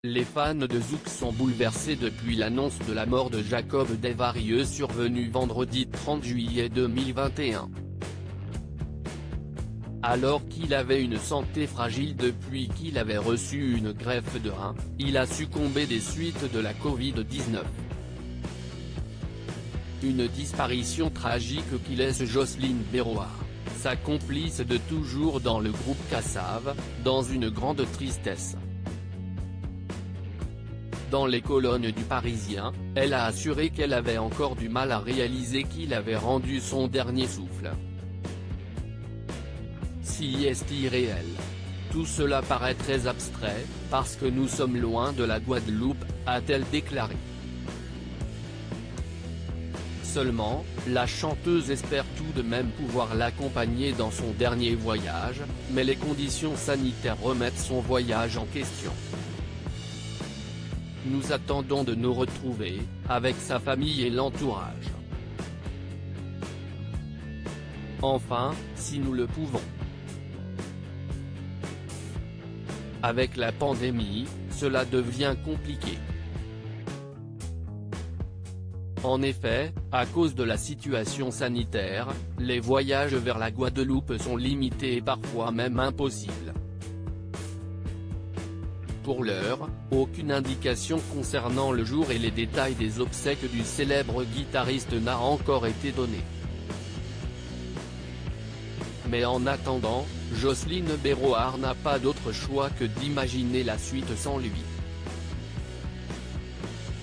Les fans de Zouk sont bouleversés depuis l'annonce de la mort de Jacob Desvarieux survenue vendredi 30 juillet 2021. Alors qu'il avait une santé fragile depuis qu'il avait reçu une greffe de rein, il a succombé des suites de la Covid-19. Une disparition tragique qui laisse Jocelyne Béroard, sa complice de toujours dans le groupe Kassav, dans une grande tristesse. Dans les colonnes du Parisien, elle a assuré qu'elle avait encore du mal à réaliser qu'il avait rendu son dernier souffle. Si est irréel. Tout cela paraît très abstrait, parce que nous sommes loin de la Guadeloupe, a-t-elle déclaré. Seulement, la chanteuse espère tout de même pouvoir l'accompagner dans son dernier voyage, mais les conditions sanitaires remettent son voyage en question. Nous attendons de nous retrouver, avec sa famille et l'entourage. Enfin, si nous le pouvons. Avec la pandémie, cela devient compliqué. En effet, à cause de la situation sanitaire, les voyages vers la Guadeloupe sont limités et parfois même impossibles. Pour l'heure, aucune indication concernant le jour et les détails des obsèques du célèbre guitariste n'a encore été donnée. Mais en attendant, Jocelyne Béroard n'a pas d'autre choix que d'imaginer la suite sans lui.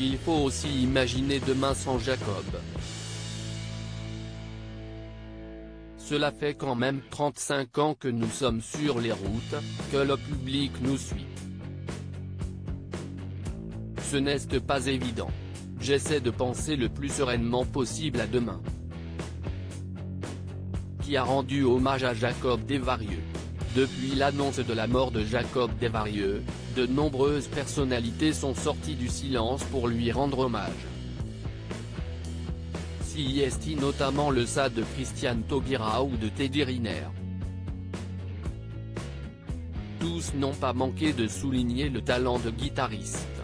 Il faut aussi imaginer demain sans Jacob. Cela fait quand même 35 ans que nous sommes sur les routes, que le public nous suit. Ce n'est pas évident. J'essaie de penser le plus sereinement possible à demain. Qui a rendu hommage à Jacob Desvarieux. Depuis l'annonce de la mort de Jacob Desvarieux, de nombreuses personnalités sont sorties du silence pour lui rendre hommage. Si est notamment le cas de Christiane Taubira ou de Teddy Riner. Tous n'ont pas manqué de souligner le talent de guitariste.